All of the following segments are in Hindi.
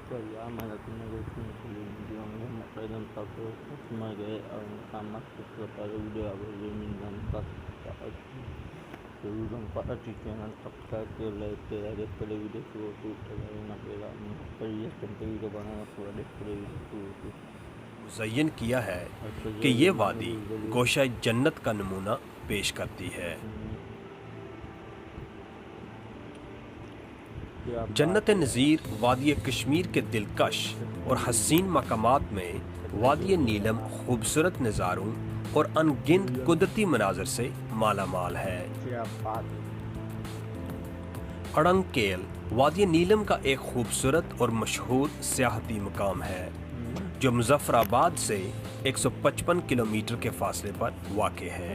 तो यार मैंने तुम्हें देखने के लिए वीडियो में मुकदम तक उसमें गए और काम के पहले वीडियो आगे मिलन तक जरूर हम पता चैनल सब्सक्राइब कर लेते आगे पहले वीडियो शुरू होती ना पहला पर ये संते वीडियो बनाना पूरा देख पहले वीडियो शुरू होती मुज़य्यन किया है कि ये वादी गोशा जन्नत का नमूना पेश करती है। जन्नत नज़ीर वादी कश्मीर के दिलकश और हसीन मकामात में वादी नीलम खूबसूरत नज़ारों और अनगिनत कुदरती मनाजर से माला माल है। अड़ंगकेल वादी नीलम का एक खूबसूरत और मशहूर सियाहती मकाम है जो मुजफ्फराबाद से 155 किलोमीटर के फासले पर वाक़ है।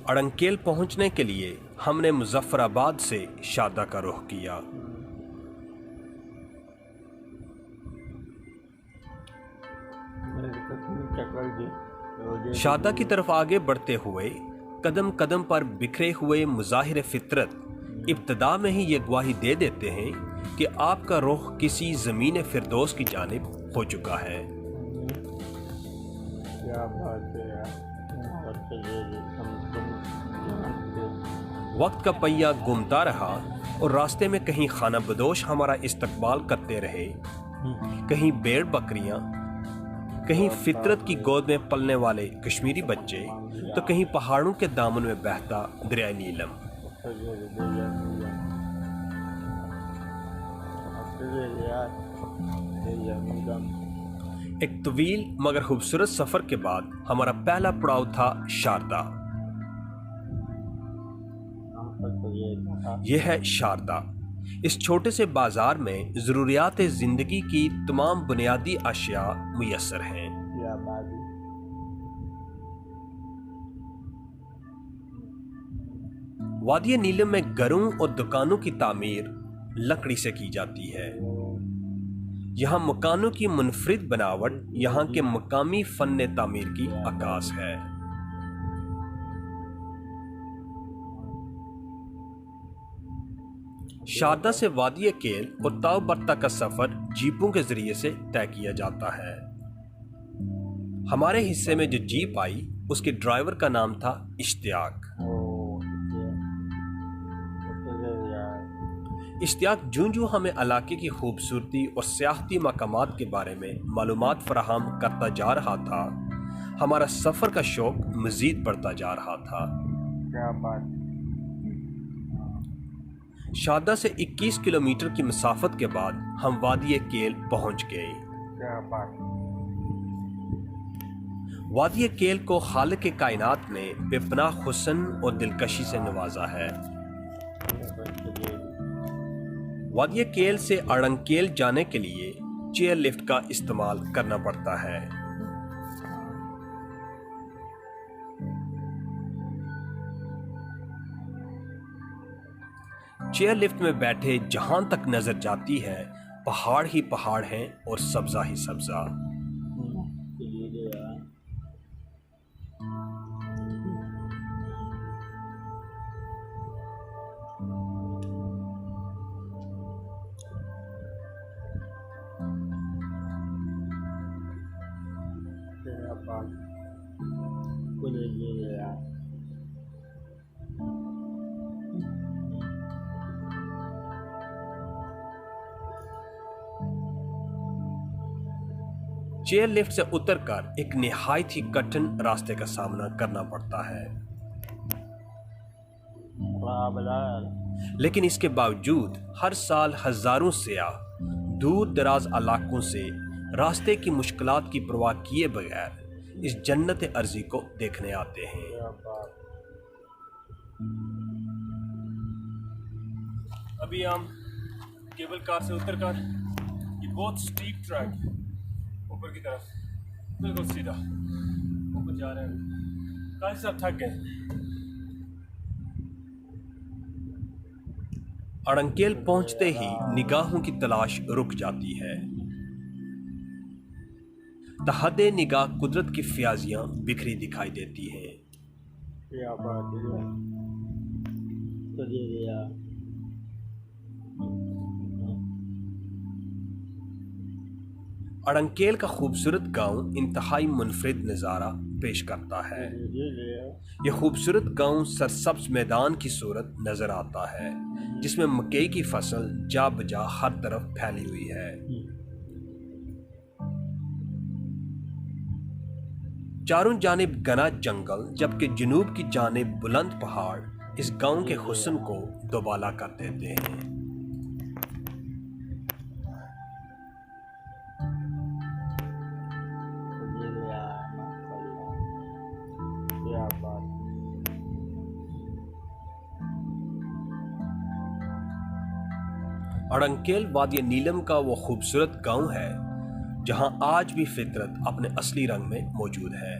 अड़ंगकेल पहुंचने के लिए हमने मुजफ्फराबाद से शारदा का रुख किया। शारदा की तरफ आगे बढ़ते हुए कदम कदम पर बिखरे हुए मुज़ाहिर फितरत इब्तदा में ही ये गवाही दे देते हैं कि आपका रुख किसी ज़मीन फिरदौस की जानिब हो चुका है। क्या बात है यार। वक्त का पहिया घूमता रहा और रास्ते में कहीं खाना बदोश हमारा इस्तकबाल करते रहे, कहीं भेड़ बकरियां, कहीं फितरत की गोद में पलने वाले कश्मीरी बच्चे, तो कहीं पहाड़ों के दामन में बहता दरिया नीलम। एक तवील मगर खूबसूरत सफर के बाद हमारा पहला पड़ाव था शारदा। यह है शारदा। इस छोटे से बाजार में जरूरियात जिंदगी की तमाम बुनियादी अशिया मुयस्सर हैं। वादी नीलम में घरों और दुकानों की तामीर लकड़ी से की जाती है। यहाँ मकानों की मुनफरिद बनावट यहाँ के मकामी फन तामीर की अक्कास है। शारदा से वादी केल और ताव बर्ता का सफर जीपों के जरिए से तय किया जाता है। हमारे हिस्से में जो जीप आई उसके ड्राइवर का नाम था इश्तियाक। इश्तियाक जूं हमें इलाके की खूबसूरती और सियाहती मकामात के बारे में मालूमात फराहम करता जा रहा था, हमारा सफर का शौक मजीद बढ़ता जा रहा था। क्या बात। शारदा से 21 किलोमीटर की मसाफत के बाद हम वादी केल पहुंच गए। क्या बात। वादी केल को खालिक के कायनात ने बेपनाह हुस्न और दिलकशी से नवाजा है। वादी केल से अड़ंगकेल जाने के लिए चेयर लिफ्ट का इस्तेमाल करना पड़ता है। चेयर लिफ्ट में बैठे जहां तक नजर जाती है पहाड़ ही पहाड़ हैं और सब्जा ही सब्जा। चेयर लिफ्ट से उतरकर एक निहायत ही कठिन रास्ते का सामना करना पड़ता है, लेकिन इसके बावजूद हर साल हजारों सियाह दूर दराज इलाकों से रास्ते की मुश्किलात की परवाह किए बगैर इस जन्नत अर्जी को देखने आते हैं। अभी हम केबल कार से उतरकर, ये बहुत स्टीप ट्रैक है, ऊपर की तरफ बिल्कुल सीधा ऊपर जा रहे हैं। काफी सब थक गए। अड़ंगकेल पहुंचते ही निगाहों की तलाश रुक जाती है। तहदे निगाह कुदरत की फ्याजियां बिखरी दिखाई देती हैं। अड़ंकेल का खूबसूरत गांव इंतहाई मुनफरिद नज़ारा पेश करता है। यह खूबसूरत गांव सरसब्ज मैदान की सूरत नजर आता है, जिसमें मकई की फसल जा बजा हर तरफ फैली हुई है। चारों जानिब घना जंगल, जबकि जुनूब की जानिब बुलंद पहाड़ इस गांव के हुस्न को दोबाला कर देते हैं। अड़ंकेल वादी नीलम का वो खूबसूरत गांव है जहां आज भी फितरत अपने असली रंग में मौजूद है।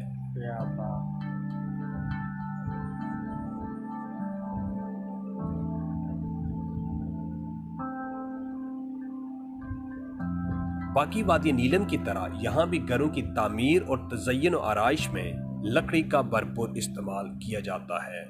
बाकी वादी नीलम की तरह यहाँ भी घरों की तामीर और तज़य्युन और आराइश में लकड़ी का भरपूर इस्तेमाल किया जाता है।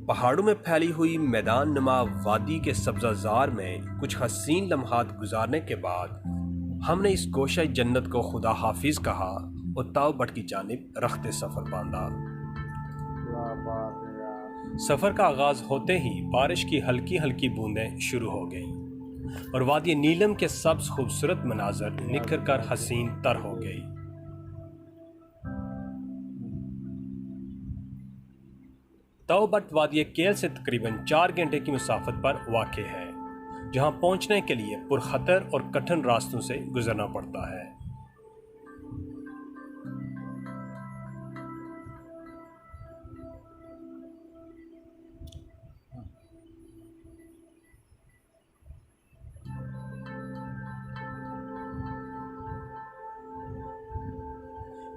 पहाड़ों में फैली हुई मैदान नुमा वादी के सब्ज़ाज़ार में कुछ हसीन लम्हात गुजारने के बाद हमने इस गोशा जन्नत को खुदा हाफिज कहा और ताव बट की जानिब रखते सफ़र बांधा। सफ़र का आगाज़ होते ही बारिश की हल्की हल्की बूंदें शुरू हो गईं और वादी नीलम के सब्ज़ खूबसूरत मनाजर निखर कर हसीन तर हो गई। तौबट वादी केल से तकरीबन 4 घंटे की मुसाफत पर वाक़ है, जहां पहुंचने के लिए पुरखतर और कठिन रास्तों से गुजरना पड़ता है।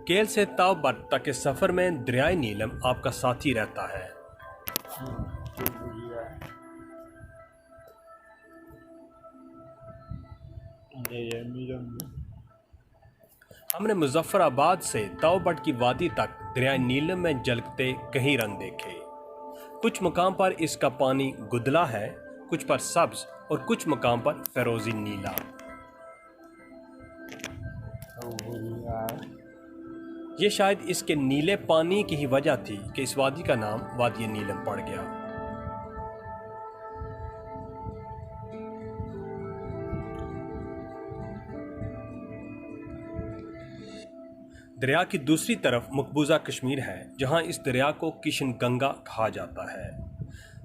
केल से तौबट तक के सफ़र में दरियाए नीलम आपका साथी रहता है। हमने मुजफ्फराबाद से तौबट की वादी तक दरिया नीलम में जलते कई रंग देखे। कुछ मकाम पर इसका पानी गुदला है, कुछ पर सब्ज और कुछ मकाम पर फिरोजी नीला। ये शायद इसके नीले पानी की ही वजह थी कि इस वादी का नाम वादी नीलम पड़ गया। दरिया की दूसरी तरफ मकबूजा कश्मीर है, जहां इस दरिया को किशन गंगा कहा जाता है।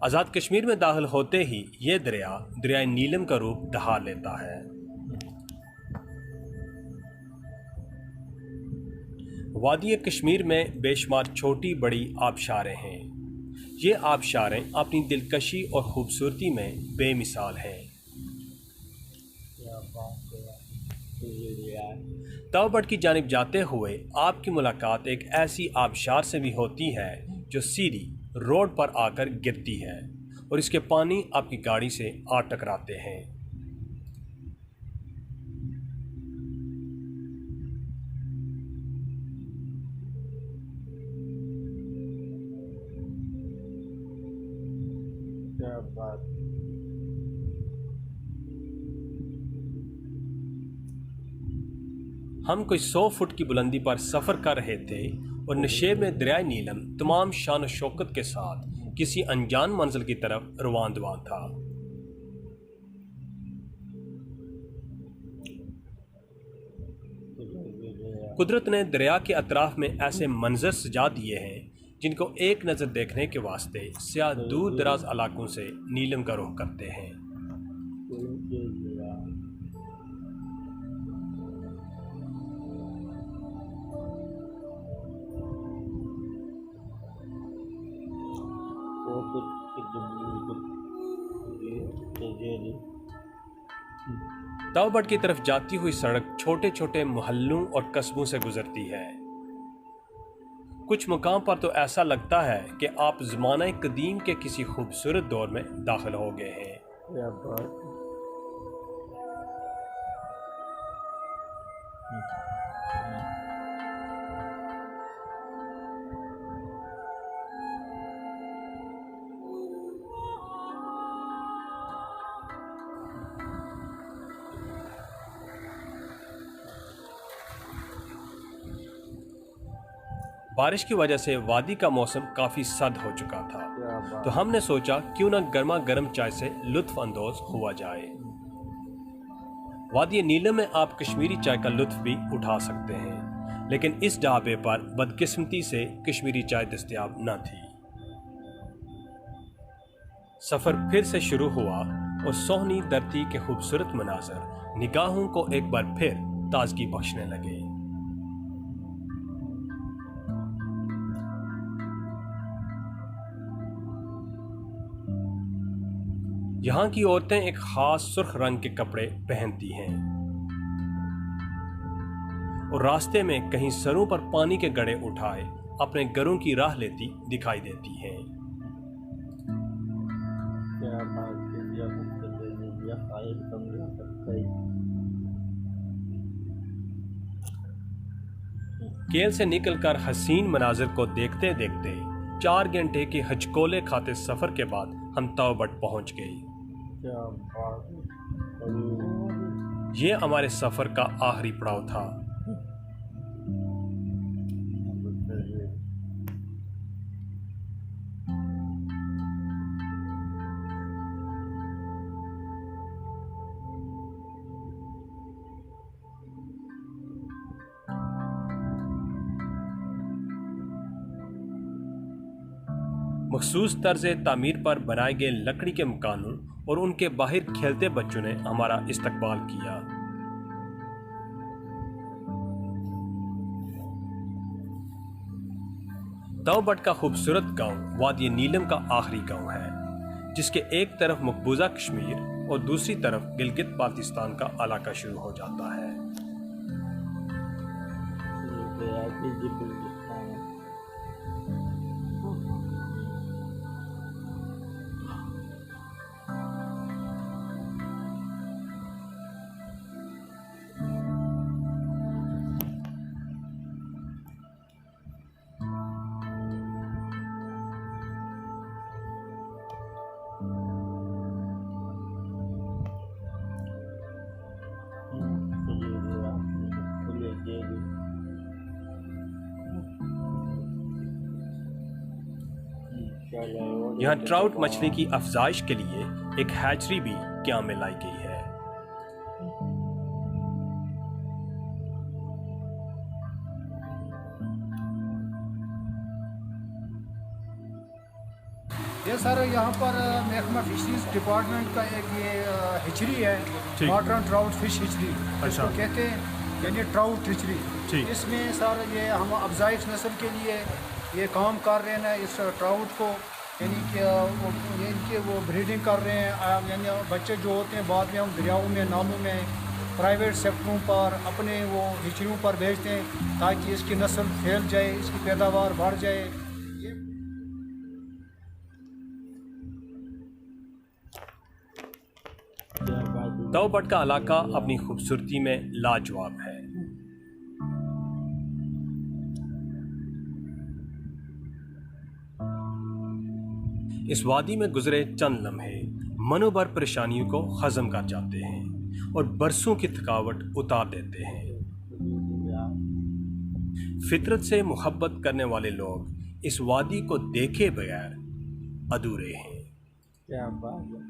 आज़ाद कश्मीर में दाखिल होते ही ये दरिया दरिया नीलम का रूप धार लेता है। वादी कश्मीर में बेशुमार छोटी बड़ी आबशारें हैं। ये आबशारें अपनी दिलकशी और ख़ूबसूरती में बेमिसाल हैं। तौबट की जानिब जाते हुए आपकी मुलाकात एक ऐसी आबशार से भी होती है जो सीधी रोड पर आकर गिरती है और इसके पानी आपकी गाड़ी से आ टकराते हैं। क्या बात। हम कोई 100 फुट की बुलंदी पर सफ़र कर रहे थे और नशेब में दरिया नीलम तमाम शान और शौकत के साथ किसी अनजान मंजिल की तरफ रवान था। कुदरत ने दरिया के अतराफ में ऐसे मंजर सजा दिए हैं जिनको एक नज़र देखने के वास्ते सियाह दूर दराज इलाकों से नीलम का रुख करते हैं। ताओबट की तरफ जाती हुई सड़क छोटे छोटे मोहल्लों और कस्बों से गुजरती है। कुछ मुकाम पर तो ऐसा लगता है कि आप ज़माना कदीम के किसी खूबसूरत दौर में दाखिल हो गए हैं। क्या बात बारिश की वजह से वादी का मौसम काफ़ी सर्द हो चुका था, क्या तो बात हमने सोचा क्यों ना गर्मा गर्म चाय से लुत्फ अंदोज हुआ जाए। वादी नीलम में आप कश्मीरी चाय का लुत्फ भी उठा सकते हैं, लेकिन इस ढाबे पर बदकिस्मती से कश्मीरी चाय दस्तयाब न थी। सफ़र फिर से शुरू हुआ और सोहनी धरती के खूबसूरत मनाजर निगाहों को एक बार फिर ताजगी बख्शने लगे। यहाँ की औरतें एक खास सुर्ख रंग के कपड़े पहनती हैं और रास्ते में कहीं सरों पर पानी के गड्ढे उठाए अपने घरों की राह लेती दिखाई देती हैं। क्या बात केल से निकलकर हसीन मनाजिर को देखते देखते 4 घंटे के हचकोले खाते सफर के बाद हम ताओबट पहुंच गए। क्या बात ये हमारे सफर का आखिरी पड़ाव था। मखसूस तर्ज तामीर पर बनाए गए लकड़ी के मकानों और उनके बाहर खेलते बच्चों ने हमारा इस्तकबाल किया। ताओबट का खूबसूरत गांव वादी नीलम का आखिरी गांव है, जिसके एक तरफ मकबूजा कश्मीर और दूसरी तरफ गिलगित बाल्तिस्तान का इलाका शुरू हो जाता है। यहाँ ट्राउट मछली की अफजाइश के लिए एक हैचरी भी क्या में लाई गई है। ये सर यहाँ पर महकमा फिशरीज डिपार्टमेंट का एक ये हिचरी है, मॉडर्न ट्राउट फिश हिचरी इसको कहते हैं, यानी ट्राउट हिचरी। इसमें सर ये हम अफजाइश नस्ल के लिए ये काम कर रहे हैं इस ट्राउट को, यानी कि इनके वो ब्रीडिंग कर रहे हैं, यानी बच्चे जो होते हैं बाद में हम दरियाओं में नालों में प्राइवेट सेक्टरों पर अपने वो हिचरियों पर भेजते हैं ताकि इसकी नस्ल फैल जाए, इसकी पैदावार बढ़ जाए। ताओबट का इलाका अपनी खूबसूरती में लाजवाब है। इस वादी में गुजरे चंद लम्हे मनोभर परेशानियों को खत्म कर जाते हैं और बरसों की थकावट उतार देते हैं। फितरत से मोहब्बत करने वाले लोग इस वादी को देखे बगैर अधूरे हैं। क्या बात है।